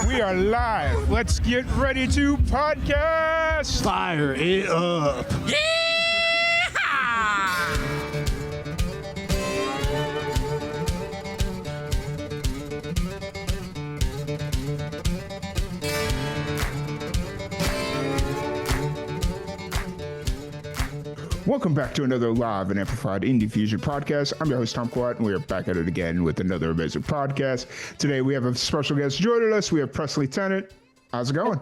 We are live. Let's get ready to podcast. Fire it up. Welcome back to another live and amplified Indie Fusion podcast. I'm your host, Tom Quat, and we are back at it again with another amazing podcast. Today, we have a special guest joining us. We have Presley Tennant. How's it going?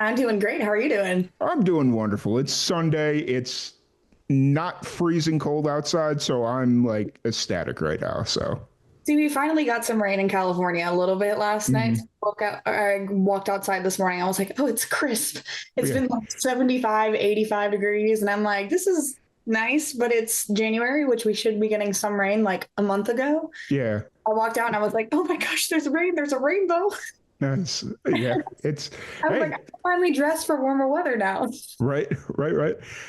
I'm doing great. How are you doing? I'm doing wonderful. It's Sunday. It's not freezing cold outside, so I'm like ecstatic right now. So, see, we finally got some rain in California a little bit last night. I walked outside this morning. I was like, oh, it's crisp. It's been like 75, 85 degrees. And I'm like, this is nice, but it's January, which we should be getting some rain like a month ago. Yeah. I walked out and I was like, oh my gosh, there's rain. There's a rainbow. Nice. Yeah. It's I was like, I'm finally dressed for warmer weather now. Right.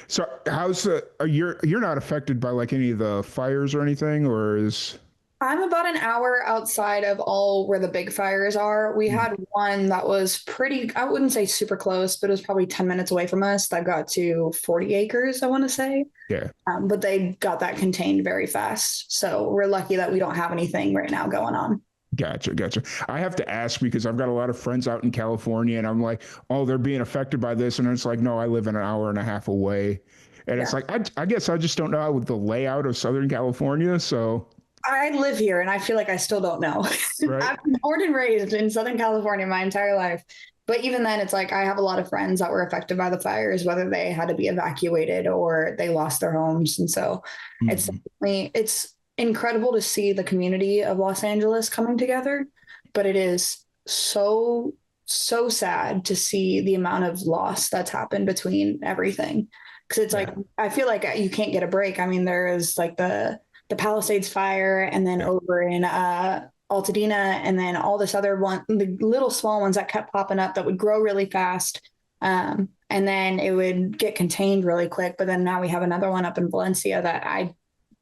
So how's you're not affected by like any of the fires or anything, or is I'm about an hour outside of all where the big fires are. We had one that was pretty, I wouldn't say super close, but it was probably 10 minutes away from us that got to 40 acres, I want to say. Yeah. But they got that contained very fast. So we're lucky that we don't have anything right now going on. Gotcha. I have to ask because I've got a lot of friends out in California and I'm like, oh, they're being affected by this. And it's like, no, I live an hour and a half away. And it's like, I guess I just don't know the layout of Southern California. So I live here and I feel like I still don't know. Right. I've been born and raised in Southern California my entire life. But even then, it's like I have a lot of friends that were affected by the fires, whether they had to be evacuated or they lost their homes. And so it's incredible to see the community of Los Angeles coming together. But it is so sad to see the amount of loss that's happened between everything. Because it's like, I feel like you can't get a break. I mean, there is like the Palisades fire, and then over in Altadena, and then all this other one, the little small ones that kept popping up that would grow really fast. And then it would get contained really quick. But then now we have another one up in Valencia that I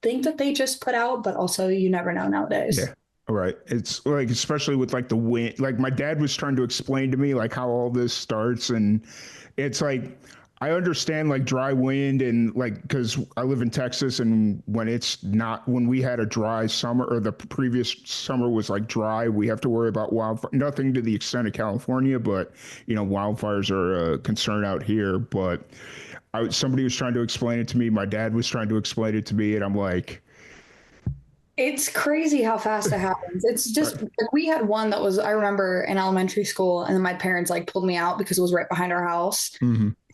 think that they just put out, but also you never know nowadays. Yeah. Right. It's like, especially with like the wind, like my dad was trying to explain to me like how all this starts. And it's like, I understand like dry wind and like, because I live in Texas, and when we had a dry summer, or the previous summer was like dry, we have to worry about wildfire. Nothing to the extent of California, but wildfires are a concern out here. But somebody was trying to explain it to me. My dad was trying to explain it to me, and I'm like, it's crazy how fast it happens. It's just like we had one that was, I remember in elementary school, and then my parents like pulled me out because it was right behind our house.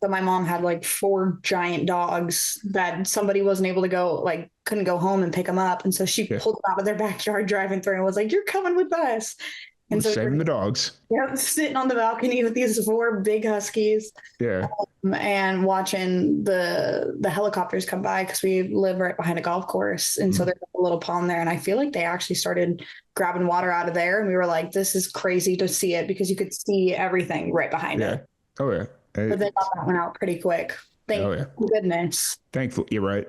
So my mom had like 4 giant dogs that somebody wasn't able to go, like couldn't go home and pick them up. And so she pulled them out of their backyard driving through and was like, you're coming with us. And so saving the dogs. Yeah, sitting on the balcony with these 4 big huskies. Yeah. And watching the helicopters come by, because we live right behind a golf course. And so there's a little pond there. And I feel like they actually started grabbing water out of there. And we were like, this is crazy to see it, because you could see everything right behind it. Oh, yeah. But they got that one out pretty quick. Thank goodness. Thankfully, you're right.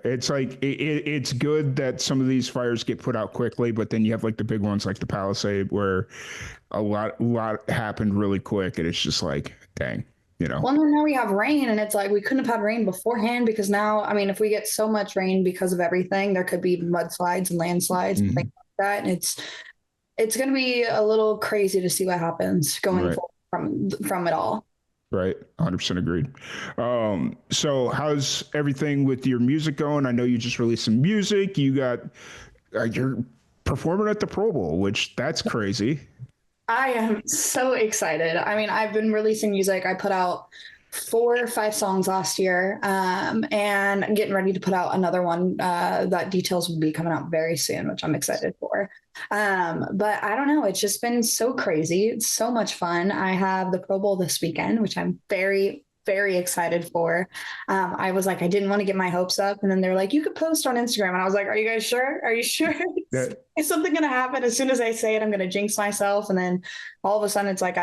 It's like it's good that some of these fires get put out quickly, but then you have like the big ones like the Palisade, where a lot happened really quick, and it's just like, dang, Well, now we have rain, and it's like we couldn't have had rain beforehand, because now, I mean, if we get so much rain because of everything, there could be mudslides and landslides and things like that, and it's going to be a little crazy to see what happens going forward from it all. Right. 100% agreed. So how's everything with your music going? I know you just released some music. You're performing at the Pro Bowl, which that's crazy. I am so excited. I mean, I've been releasing music. I put out 4 or 5 songs last year, and I'm getting ready to put out another one that details will be coming out very soon, which I'm excited for. But I don't know. It's just been so crazy. It's so much fun. I have the Pro Bowl this weekend, which I'm very, very excited for. I was like, I didn't want to get my hopes up. And then they're like, you could post on Instagram. And I was like, are you guys sure? Are you sure? Is something going to happen? As soon as I say it, I'm going to jinx myself. And then all of a sudden it's like,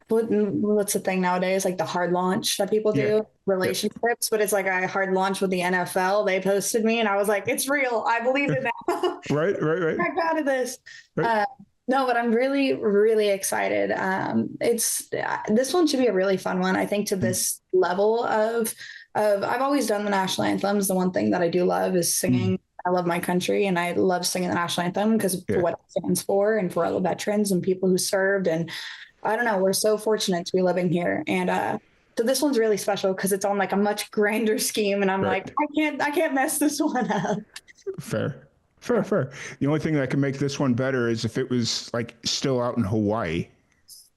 what's the thing nowadays? Like the hard launch that people do, relationships, but it's like a hard launch with the NFL. They posted me and I was like, it's real. I believe it now. Right. I'm out of this. But No, but I'm really, really excited. It's this one should be a really fun one. I think to Mm-hmm. this level of I've always done the national anthems. The one thing that I do love is Mm-hmm. singing. I love my country and I love singing the national anthem because for Yeah. what it stands for and for all the veterans and people who served. And I don't know, we're so fortunate to be living here. And so this one's really special because it's on like a much grander scheme. And I'm like, Right. I can't mess this one up. Fair. Fair, Yeah. fair. The only thing that can make this one better is if it was like still out in Hawaii.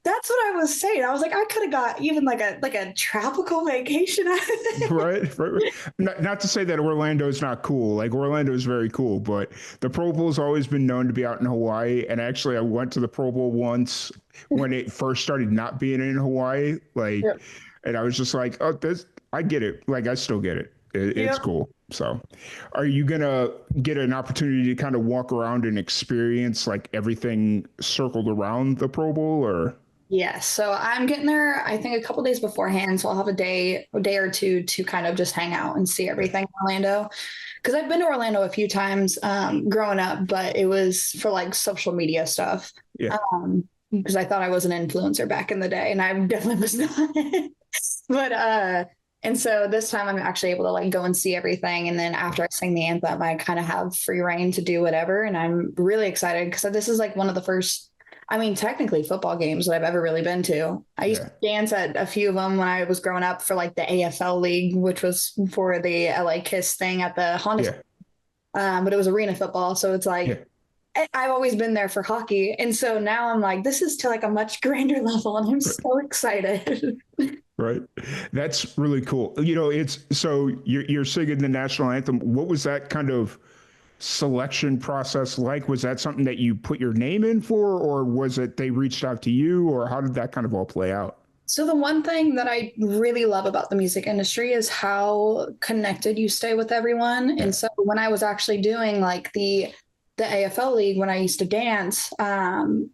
That's what I was saying. I was like, I could have got even like a tropical vacation out of there. Right, right. Not to say that Orlando is not cool. Like Orlando is very cool, but the Pro Bowl's always been known to be out in Hawaii. And actually, I went to the Pro Bowl once when it first started not being in Hawaii. Like, Yep. and I was just like, oh, this, I get it. Like, I still get it. It's Yep. cool. So, are you gonna get an opportunity to kind of walk around and experience like everything circled around the Pro Bowl, or? Yes. So I'm getting there, I think a couple days beforehand. So I'll have a day or two to kind of just hang out and see Yeah, everything in Orlando. Because I've been to Orlando a few times growing up, but it was for like social media stuff. yeah, Because I thought I was an influencer back in the day, and I definitely was not. But and so this time I'm actually able to like go and see everything. And then after I sing the anthem, I kind of have free reign to do whatever. And I'm really excited because this is like one of the first, I mean, technically football games that I've ever really been to. I used yeah, to dance at a few of them when I was growing up for like the AFL League, which was for the LA Kiss thing at the Honda. yeah, But it was arena football. So it's yeah. like, I've always been there for hockey. And so now I'm like, this is to like a much grander level. And I'm so excited. Right. That's really cool. You know, it's so you're singing the national anthem. What was that kind of selection process like? Was that something that you put your name in for, or was it they reached out to you, or how did that kind of all play out? So the one thing that I really love about the music industry is how connected you stay with everyone. Yeah. And so when I was actually doing like the AFL League when I used to dance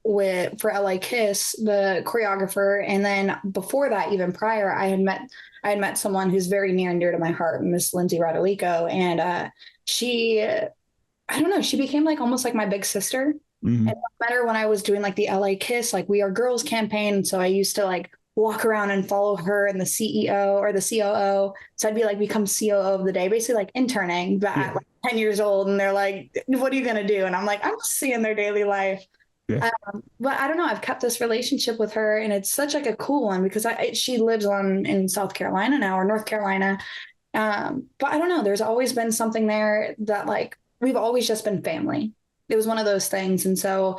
with for LA Kiss, the choreographer, and then before that, even prior, I had met someone who's very near and dear to my heart, Miss Lindsay Rodolico, and she I don't know, she became like almost like my big sister. And Hmm. I met her when I was doing like the LA Kiss, like We Are Girls campaign. So I used to like walk around and follow her and the CEO or the COO. So I'd be like become COO of the day, basically like interning, but at Yeah. like 10 years old. And they're like, what are you going to do? And I'm like, I'm just seeing their daily life. Yeah. But I don't know. I've kept this relationship with her, and it's such like a cool one because she lives on in South Carolina now or North Carolina. But I don't know. There's always been something there that like we've always just been family. It was one of those things, and so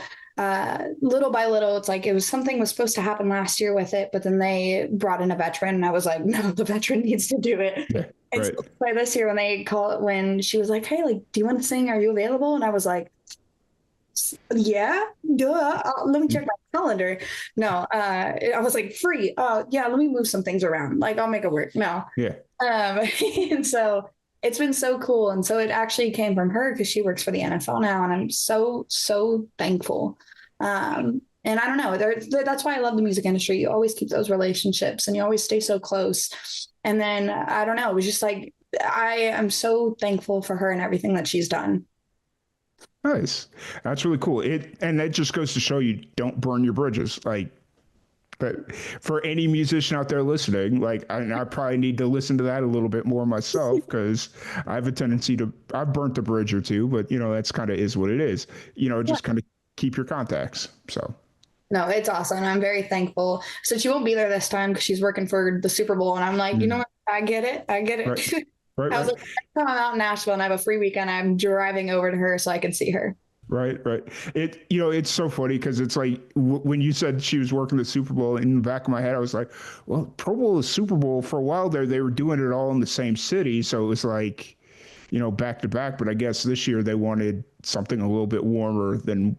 little by little, it's like it was something was supposed to happen last year with it, but then they brought in a veteran, and I was like, no, the veteran needs to do it. Yeah. And so Right. by this year, when she was like, hey, like, do you want to sing? Are you available? And I was like, yeah, duh. Let me check my calendar. No, I was like, free. Oh, yeah, let me move some things around. Like, I'll make it work. No. Yeah. And so it's been so cool. And so it actually came from her because she works for the NFL now. And I'm so, so thankful. And I don't know, that's why I love the music industry. You always keep those relationships and you always stay so close. And then I don't know, it was just like, I am so thankful for her and everything that she's done. Nice. That's really cool. And that just goes to show you don't burn your bridges. Like, but for any musician out there listening, like I probably need to listen to that a little bit more myself because I have a tendency to I've burnt a bridge or two, but you know that's kind of is what it is. You know, Yeah. just kind of keep your contacts. So No, it's awesome. I'm very thankful. So she won't be there this time because she's working for the Super Bowl. And I'm like, you know mm, what? I get it. I get right, it. right, I was right. like, next time I'm out in Nashville and I have a free weekend, I'm driving over to her so I can see her. Right, right. It, you know, it's so funny because it's like when you said she was working the Super Bowl, in the back of my head, I was like, well, Pro Bowl is Super Bowl. For a while there, they were doing it all in the same city, so it was like, you know, back to back. But I guess this year they wanted something a little bit warmer than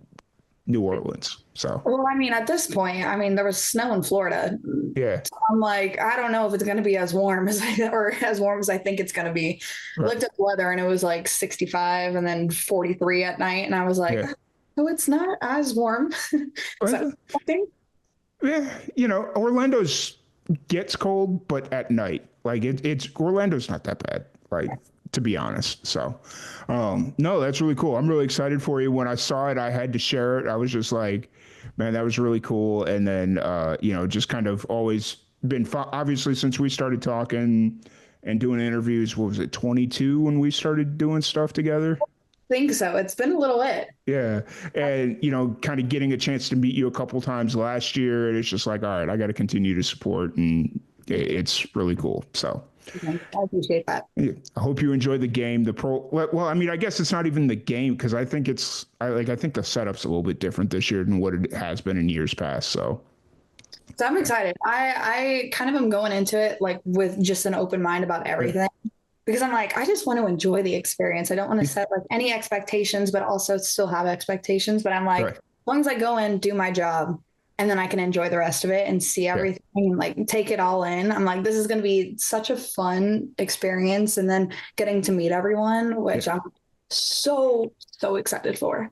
New Orleans. So Well, I mean, at this point, I mean, there was snow in Florida. yeah, I'm like, I don't know if it's going to be as warm as or as warm as I think it's going to be. I right, looked at the weather and it was like 65 and then 43 at night. And I was like, yeah, oh, it's not as warm. Is that well, something? yeah. You know, Orlando's gets cold, but at night, like it's Orlando's not that bad. Like to be honest. So, no, that's really cool. I'm really excited for you. When I saw it, I had to share it. I was just like, man, that was really cool. And then, just kind of always been obviously since we started talking and doing interviews. What was it, 22 when we started doing stuff together? Think so. It's been a little bit. Yeah. And, kind of getting a chance to meet you a couple times last year. And it's just like, all right, I got to continue to support. And it's really cool. So. Okay, I appreciate that. Yeah, I hope you enjoy the game. The pro, well, I mean, I guess it's not even the game because I think I think the setup's a little bit different this year than what it has been in years past. So, So I'm excited. I kind of am going into it like with just an open mind about right, everything because I'm like, I just want to enjoy the experience. I don't want to set like any expectations, but also still have expectations. But I'm like, right, as long as I go in, do my job, and then I can enjoy the rest of it and see yeah, everything and like take it all in. I'm like, this is going to be such a fun experience. And then getting to meet everyone, yeah. which I'm so excited for.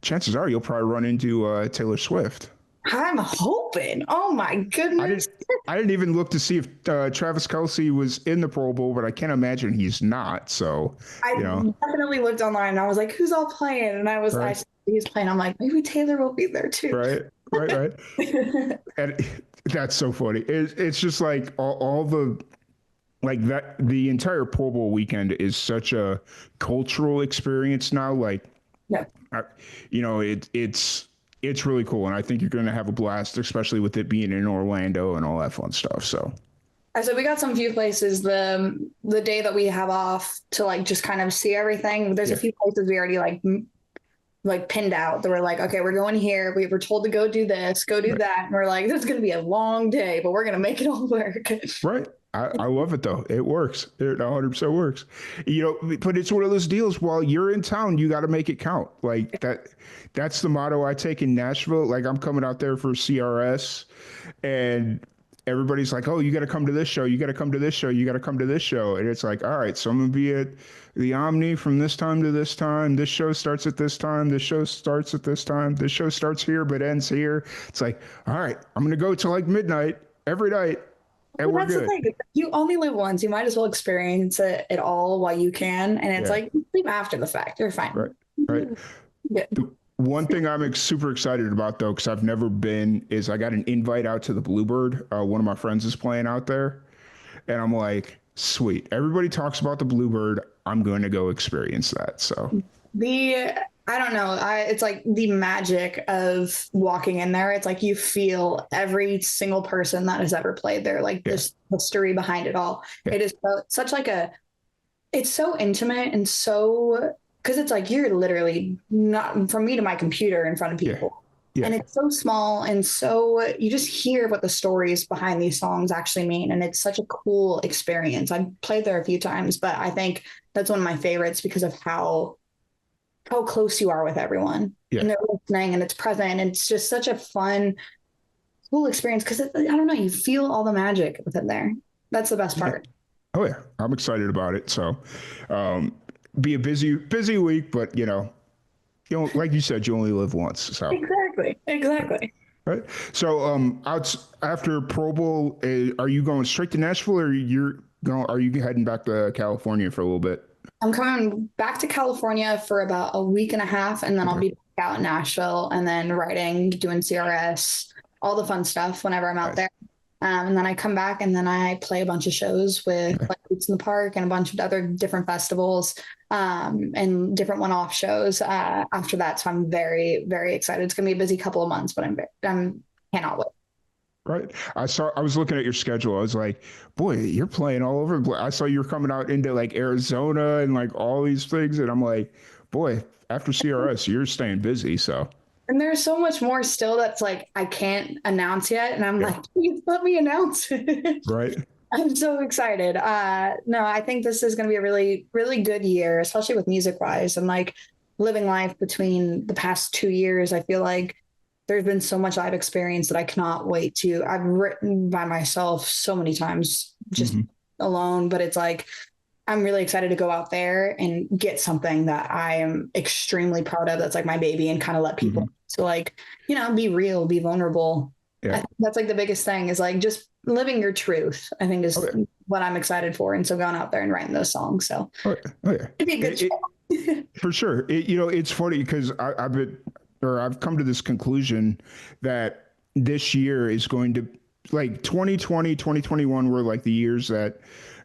Chances are you'll probably run into Taylor Swift. I'm hoping. Oh my I goodness. didn't. I didn't even look to see if Travis Kelsey was in the Pro Bowl, but I can't imagine he's not. So, I you know, definitely looked online and I was like, who's all playing? And I right, saw he was playing. I'm like, maybe Taylor will be there too. right, right, right. And that's so funny. It's just like all the like that the entire Pro Bowl weekend is such a cultural experience now. Like, Yeah. I, it's really cool, and I think you're going to have a blast, especially with it being in Orlando and all that fun stuff. So, So we got some few places the day that we have off to like just kind of see everything. There's a yeah, few places we already like pinned out that we're like, okay, we're going here. We were told to go do this, go do right, that. And we're like, this is going to be a long day, but we're going to make it all work. right. I love it though. It works. It 100% works. But it's one of those deals. While you're in town, you got to make it count. Like that. That's the motto I take in Nashville. Like I'm coming out there for CRS, and everybody's like, "Oh, you got to come to this show. You got to come to this show. You got to come to this show." And it's like, "All right, so I'm gonna be at the Omni from this time to this time. This show starts at this time. This show starts at this time. This show starts here but ends here." It's like, "All right, I'm gonna go till like midnight every night, and Well, we're that's the good." thing. You only live once. You might as well experience it all while you can. And it's Yeah, like, sleep after the fact. You're fine. right, right. Good. The one thing I'm super excited about though, because I've never been, is I got an invite out to the Bluebird. One of my friends is playing out there, and I'm like, sweet. Everybody talks about the Bluebird. I'm going to go experience that. So, The I don't know. It's like the magic of walking in there. It's like you feel every single person that has ever played there, like yeah, this history behind it all. yeah, It is such like it's so intimate and so because it's like you're literally not from me to my computer in front of yeah, people. yeah, And it's so small and so you just hear what the stories behind these songs actually mean. And it's such a cool experience. I've played there a few times, but I think that's one of my favorites because of how close you are with everyone yeah, and they're listening and it's present. And it's just such a fun, cool experience because I don't know, you feel all the magic within there. That's the best yeah. part. Oh yeah, I'm excited about it. So, um, be a busy week, but like you said, you only live once. So, Exactly. Exactly. right. So, after Pro Bowl, are you going straight to Nashville, or are you heading back to California for a little bit? I'm coming back to California for about a week and a half, and then I'll Okay. be back out in Nashville and then writing, doing CRS, all the fun stuff whenever I'm out Nice. there. And then I come back and then I play a bunch of shows with Okay. like Boots in the Park and a bunch of other different festivals and different one-off shows after that. So I'm very, very excited. It's going to be a busy couple of months, but I'm cannot wait. Right. I was looking at your schedule. I was like, boy, you're playing all over. I saw you were coming out into like Arizona and like all these things. And I'm like, boy, after CRS, you're staying busy. So, And there's so much more still that's like I can't announce yet. And I'm yeah. like, please let me announce it. Right. I'm so excited. No, I think this is going to be a really, really good year, especially with music wise and like living life between the past 2 years. I feel like there's been so much I've experienced that I cannot wait to. I've written by myself so many times just Hmm. alone, but it's like I'm really excited to go out there and get something that I am extremely proud of. That's like my baby and kind of let people Hmm. to like, be real, be vulnerable. I Yeah. think that's like the biggest thing is like just living your truth, I think is Oh yeah. what I'm excited for. And so going out there and writing those songs. So Oh yeah. Oh yeah. it'd be a good show. For sure. It's funny because I've come to this conclusion that this year is going to, like, 2020, 2021 were like the years that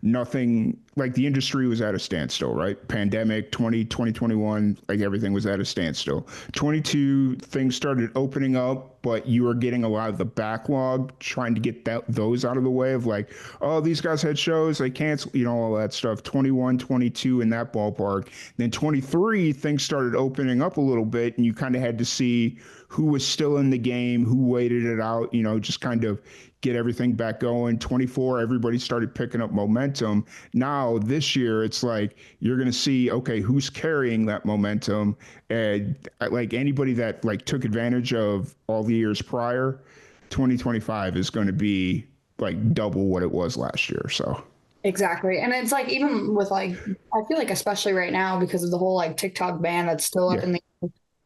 nothing, like, the industry was at a standstill, right? Pandemic, 2021, like everything was at a standstill. 22, things started opening up, but you were getting a lot of the backlog, trying to get those out of the way of like, oh, these guys had shows, they canceled, all that stuff. 21, 22 in that ballpark. Then 23, things started opening up a little bit, and you kind of had to see who was still in the game, who waited it out, just kind of get everything back going. 24, everybody started picking up momentum. Now, this year, it's like you're going to see, okay, who's carrying that momentum? And like anybody that like took advantage of all the years prior, 2025 is going to be like double what it was last year. So, Exactly. And it's like, even with like, I feel like, especially right now, because of the whole like TikTok ban that's still up yeah, in the,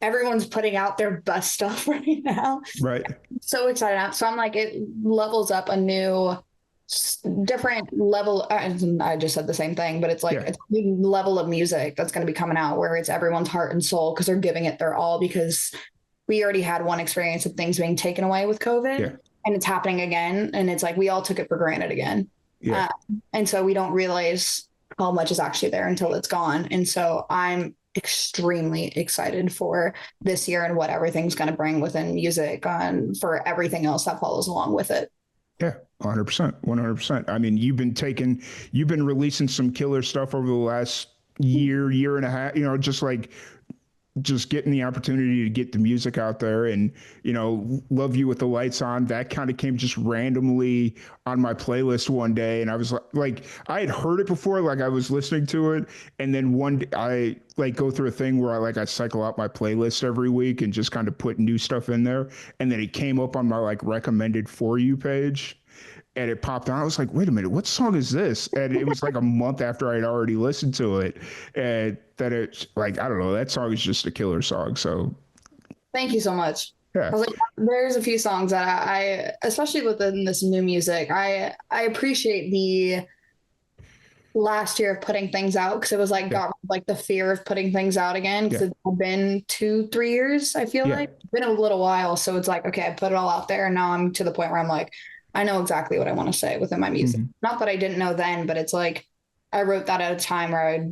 everyone's putting out their best stuff right now. right. So excited. So I'm like, it levels up a new, different level. I just said the same thing, but it's like Yeah, it's a new level of music that's going to be coming out where it's everyone's heart and soul because they're giving it their all, because we already had one experience of things being taken away with COVID, yeah, and it's happening again. And it's like we all took it for granted again. yeah. Uh, and so we don't realize how much is actually there until it's gone. And so I'm extremely excited for this year and what everything's going to bring within music and for everything else that follows along with it. Yeah, 100%, 100%. I mean, you've been releasing some killer stuff over the last year and a half, just like just getting the opportunity to get the music out there. And Love You with the Lights On, that kind of came just randomly on my playlist one day, and I was like, I had heard it before, like I was listening to it, and then one day I like go through a thing where I cycle out my playlist every week and just kind of put new stuff in there, and then it came up on my like recommended For You page, and it popped on. I was like, wait a minute, what song is this? And it was like a month after I'd already listened to it. And that it's like, I don't know, that song is just a killer song. So, Thank you so much. yeah. I was like, there's a few songs that especially within this new music, I appreciate the last year of putting things out because it was like Yeah. got like the fear of putting things out again because Yeah. it's been 2, 3 years. I feel Yeah. like it's been a little while, so it's like okay, I put it all out there, and now I'm to the point where I'm like, I know exactly what I want to say within my music. Mm-hmm. Not that I didn't know then, but it's like I wrote that at a time where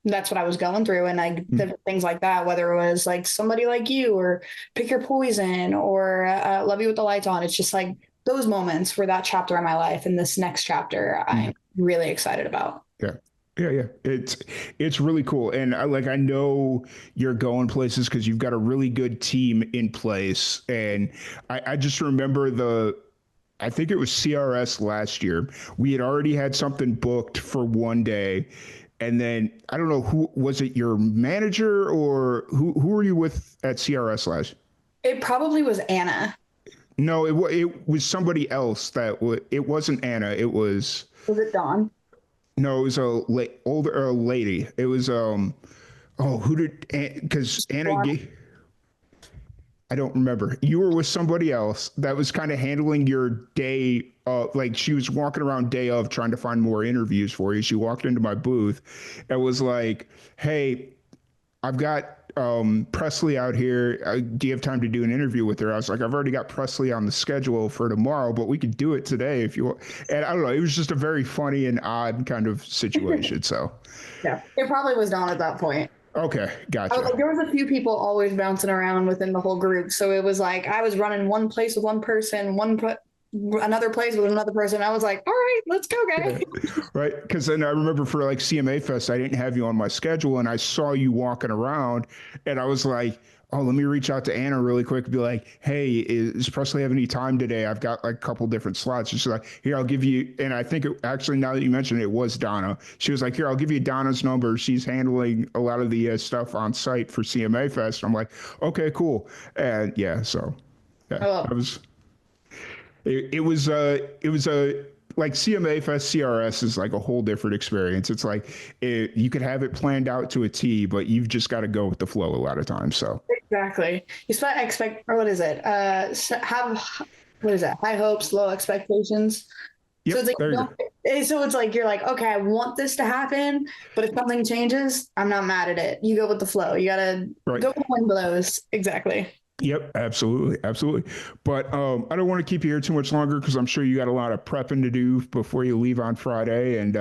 that's what I was going through, and I did things like that, whether it was like Somebody Like You or Pick Your Poison or Love You with the Lights On. It's just like those moments were that chapter in my life, and this next chapter Mm-hmm. I'm really excited about. Yeah. Yeah, yeah, it's really cool, and I know you're going places because you've got a really good team in place, and I just remember I think it was CRS last year. We had already had something booked for one day, and then I don't know who was it, your manager or who were you with at CRS last? It probably was Anna. No, it was somebody else it wasn't Anna. It was Was it Dawn? no, it was older lady. It was oh, who did, because Anna I don't remember. You were with somebody else that was kind of handling your day. Like she was walking around day of trying to find more interviews for you. She walked into my booth and was like, "Hey, I've got Presley out here. Do you have time to do an interview with her?" I was like, "I've already got Presley on the schedule for tomorrow, but we could do it today if you want." And I don't know. It was just a very funny and odd kind of situation. So, Yeah, it probably was Dawn at that point. okay, I was gotcha. like, there was a few people always bouncing around within the whole group, so it was like I was running one place with one person, another place with another person. I was like, all right, let's go, Yeah. guys. Right. Because then I remember for like CMA Fest, I didn't have you on my schedule, and I saw you walking around, and I was like, oh, let me reach out to Anna really quick and be like, hey, is Presley have any time today? I've got like a couple different slots. And she's like, here, I'll give you, and I think actually, now that you mentioned it, was Donna. She was like, here, I'll give you Donna's number. She's handling a lot of the stuff on site for CMA Fest. I'm like, okay, cool. And yeah, so yeah, Oh, I was, it was a, like CMA Fest CRS is like a whole different experience. It's like you could have it planned out to a T, but you've just got to go with the flow a lot of times. So exactly. You expect, or what is it? Have what is that? High hopes, low expectations. So it's Yep, like, there you go. so it's like, you're like, okay, I want this to happen, but if something changes, I'm not mad at it. You go with the flow. You gotta Right. go with the wind blows. Exactly. Yep, absolutely, absolutely. But I don't want to keep you here too much longer because I'm sure you got a lot of prepping to do before you leave on Friday, and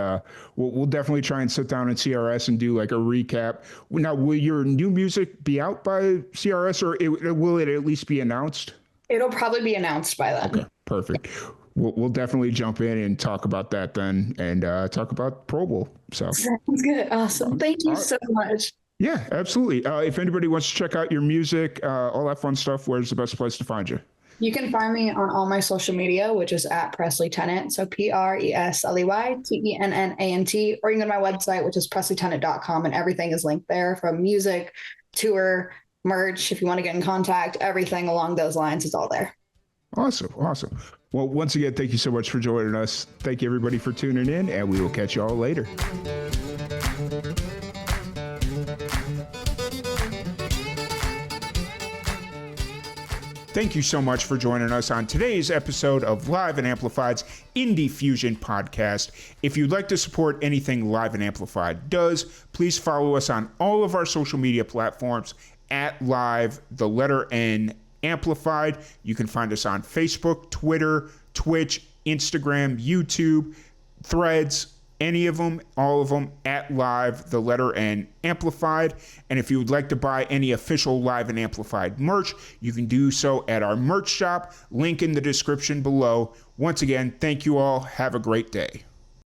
we'll definitely try and sit down in CRS and do like a recap. Now, will your new music be out by CRS, or will it at least be announced? It'll probably be announced by Okay, then. perfect. We'll definitely jump in and talk about that then, and talk about Pro Bowl. So, Sounds good. Awesome. Thank all you right. so much. Yeah, absolutely. If anybody wants to check out your music, all that fun stuff, where's the best place to find you? You can find me on all my social media, which is at Presley Tennant. So PresleyTennant, or you can go to my website, which is presleytennant.com, and everything is linked there from music, tour, merch. If you want to get in contact, everything along those lines is all there. Awesome. Awesome. Well, once again, thank you so much for joining us. Thank you, everybody, for tuning in, and we will catch you all later. Thank you so much for joining us on today's episode of Live and Amplified's Indie Fusion podcast. If you'd like to support anything Live and Amplified does, please follow us on all of our social media platforms at Live, the letter N, Amplified. You can find us on Facebook, Twitter, Twitch, Instagram, YouTube, Threads, any of them, all of them, at Live, the letter N, Amplified. And if you would like to buy any official Live and Amplified merch, you can do so at our merch shop, link in the description below. Once again, thank you all. Have a great day.